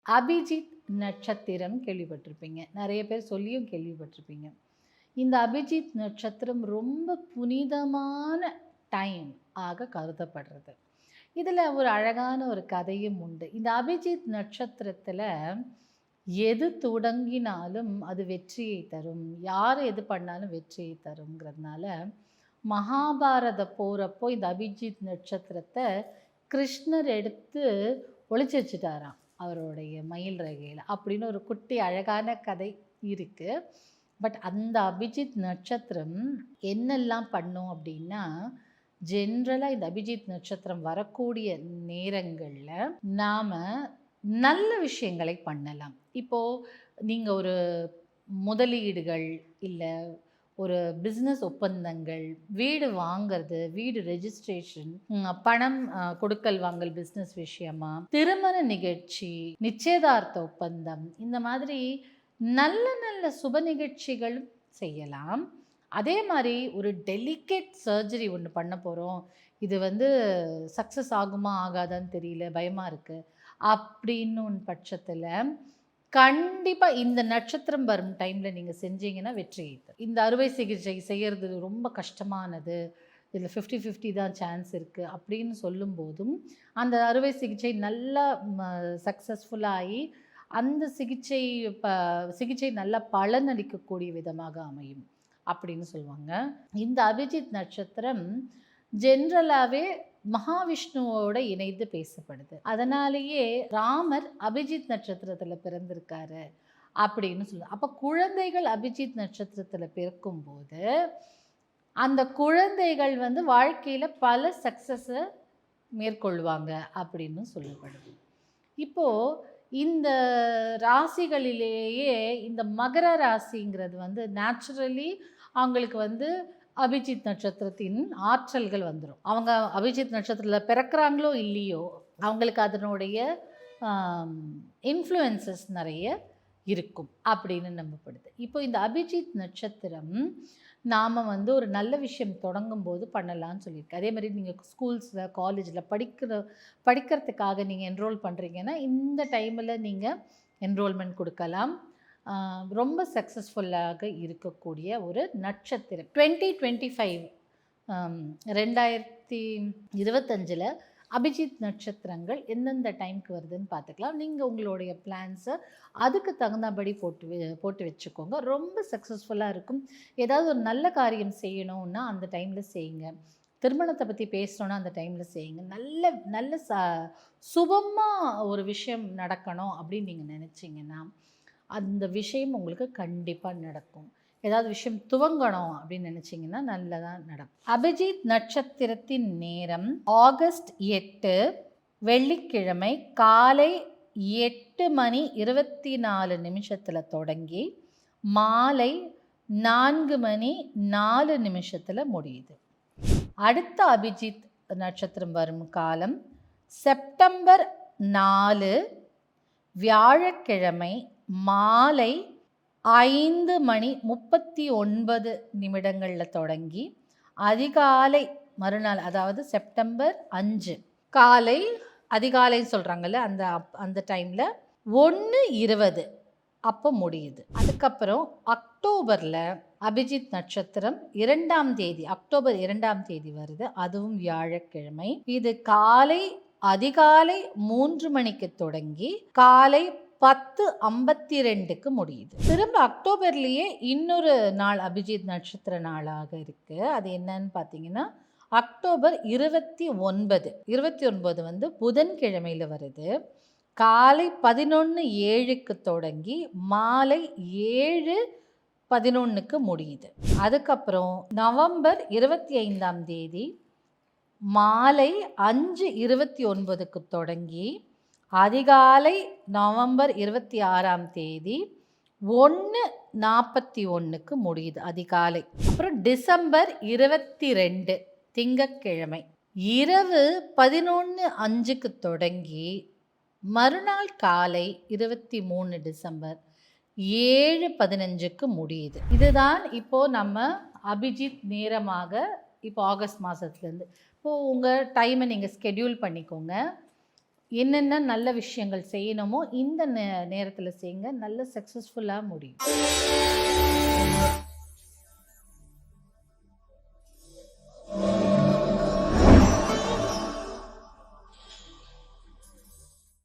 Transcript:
அபிஜித் நட்சத்திரம் கேள்விப்பட்டிருப்பீங்க. நிறைய பேர் சொல்லியும் கேள்விப்பட்டிருப்பீங்க. இந்த அபிஜித் நட்சத்திரம் ரொம்ப புனிதமான டைம் ஆக கருதப்படுறது. இதில் ஒரு அழகான ஒரு கதையும் உண்டு. இந்த அபிஜித் நட்சத்திரத்தில் எது தொடங்கினாலும் அது வெற்றியை தரும், யார் எது பண்ணாலும் வெற்றியை தருங்கிறதுனால மகாபாரத போகிறப்போ இந்த அபிஜித் நட்சத்திரத்தை கிருஷ்ணர் எடுத்து ஒளிச்சு வச்சுட்டாராம் அவருடைய மயில் ரகையில் அப்படின்னு ஒரு குட்டி அழகான கதை இருக்குது. பட் அந்த அபிஜித் நட்சத்திரம் என்னெல்லாம் பண்ணும் அப்படின்னா, ஜென்ரலாக இந்த அபிஜித் நட்சத்திரம் வரக்கூடிய நேரங்களில் நாம் நல்ல விஷயங்களை பண்ணலாம். இப்போது நீங்கள் ஒரு முதலீடுகள் இல்லை ஒரு பிஸ்னஸ் ஒப்பந்தங்கள், வீடு வாங்கிறது, வீடு ரெஜிஸ்ட்ரேஷன், பணம் கொடுக்கல் வாங்கல் பிஸ்னஸ் விஷயமா, திருமண நிகழ்ச்சி, நிச்சயதார்த்த ஒப்பந்தம், இந்த மாதிரி நல்ல நல்ல சுப நிகழ்ச்சிகளும் செய்யலாம். அதே மாதிரி ஒரு டெலிகேட் சர்ஜரி ஒன்று பண்ண போகிறோம், இது சக்ஸஸ் ஆகுமா ஆகாதான்னு தெரியல, பயமாக இருக்குது அப்படின்னு பட்சத்தில் கண்டிப்பாக இந்த நட்சத்திரம் வரும் டைமில் நீங்கள் செஞ்சீங்கன்னா வெற்றி. இந்த அறுவை சிகிச்சை செய்கிறது ரொம்ப கஷ்டமானது, இதில் 50-50 தான் சான்ஸ் இருக்குது அப்படின்னு சொல்லும்போதும் அந்த அறுவை சிகிச்சை நல்லா சக்ஸஸ்ஃபுல்லாகி அந்த சிகிச்சை நல்லா பலனளிக்கக்கூடிய விதமாக அமையும் அப்படின்னு சொல்லுவாங்க. இந்த அபிஜித் நட்சத்திரம் ஜென்ரலாகவே மகாவிஷ்ணுவோட இணைந்து பேசப்படுது. அதனாலேயே ராமர் அபிஜித் நட்சத்திரத்தில் பிறந்திருக்காரு அப்படின்னு சொல்லுவாங்க. அப்போ குழந்தைகள் அபிஜித் நட்சத்திரத்தில் பிறக்கும்போது அந்த குழந்தைகள் வாழ்க்கையில் பல சக்ஸஸை மேற்கொள்வாங்க அப்படின்னு சொல்லப்படுது. இப்போது இந்த ராசிகளிலேயே இந்த மகர ராசிங்கிறது நேச்சுரலி அவங்களுக்கு அபிஜித் நட்சத்திரத்தின் ஆற்றல்கள் வந்துடும். அவங்க அபிஜித் நட்சத்திரத்தில் பிறக்கிறாங்களோ இல்லையோ அவங்களுக்கு அதனுடைய இன்ஃப்ளூயன்சஸ் நிறைய இருக்கும் அப்படின்னு நம்பப்படுது. இப்போ இந்த அபிஜித் நட்சத்திரம் நாம் ஒரு நல்ல விஷயம் தொடங்கும் போது பண்ணலான்னு சொல்லியிருக்கு. அதே மாதிரி நீங்கள் ஸ்கூல்ஸில் காலேஜில் படிக்கிறதுக்காக நீங்கள் என்ரோல் பண்ணுறீங்கன்னா இந்த டைமில் நீங்கள் என்ரோல்மெண்ட் கொடுக்கலாம். ரொம்ப சக்ஸஸ்ஃபுல்லாக இருக்கக்கூடிய ஒரு நட்சத்திரம். 2025 2025 அபிஜித் நட்சத்திரங்கள் எந்தெந்த டைமுக்கு வருதுன்னு பார்த்துக்கலாம். நீங்கள் உங்களுடைய பிளான்ஸை அதுக்கு தகுந்தபடி போட்டு வச்சுக்கோங்க. ரொம்ப சக்ஸஸ்ஃபுல்லாக இருக்கும். ஏதாவது ஒரு நல்ல காரியம் செய்யணுன்னா அந்த டைமில் செய்யுங்க. திருமணத்தை பற்றி பேசணுன்னா அந்த டைமில் செய்யுங்க. நல்ல சுபமாக ஒரு விஷயம் நடக்கணும் அப்படின்னு நீங்கள் நினச்சிங்கன்னா அந்த விஷயம் உங்களுக்கு கண்டிப்பாக நடக்கும். ஏதாவது விஷயம் துவங்கணும் அப்படின்னு நினச்சிங்கன்னா நல்லதாக நடக்கும். அபிஜித் நட்சத்திரத்தின் நேரம் ஆகஸ்ட் 8 வெள்ளிக்கிழமை காலை 8:24 தொடங்கி மாலை 4:04 முடியுது. அடுத்த அபிஜித் நட்சத்திரம் வரும் காலம் செப்டம்பர் 4 வியாழக்கிழமை மாலை 5:39 தொடங்கி அதிகாலை மறுநாள், அதாவது செப்டம்பர் 5 காலை அதிகாலைன்னு சொல்கிறாங்கல்ல அந்த டைமில் 1:20 அப்போ முடியுது. அதுக்கப்புறம் அக்டோபரில் அபிஜித் நட்சத்திரம் 2ஆம் தேதி அக்டோபர் 2ஆம் தேதி வருது. அதுவும் வியாழக்கிழமை. இது அதிகாலை 3 மணிக்கு தொடங்கி காலை 10:52 முடியுது. திரும்ப அக்டோபர்லேயே இன்னொரு நாள் அபிஜித் நட்சத்திர நாளாக இருக்குது. அது என்னன்னு பார்த்தீங்கன்னா அக்டோபர் 29 புதன்கிழமையில் வருது. காலை 11:07 தொடங்கி மாலை 7:11 முடியுது. அதுக்கப்புறம் நவம்பர் 25ஆம் தேதி மாலை 5:29 தொடங்கி அதிகாலை நவம்பர் 26ஆம் தேதி 1:41 முடியுது அதிகாலை. அப்புறம் டிசம்பர் 22 திங்கட்கிழமை இரவு 11:05 தொடங்கி மறுநாள் காலை 23 டிசம்பர் 7:15 முடியுது. இதுதான் இப்போது நம்ம அபிஜித் நேரமாக இப்போ ஆகஸ்ட் மாதத்துலேருந்து இப்போது உங்கள் டைமை நீங்கள் ஸ்கெடியூல் பண்ணிக்கோங்க. என்னென்ன நல்ல விஷயங்கள் செய்யணுமோ இந்த நேரத்தில் செய்யுங்க. நல்ல சக்ஸஸ்ஃபுல்லாக முடியும்.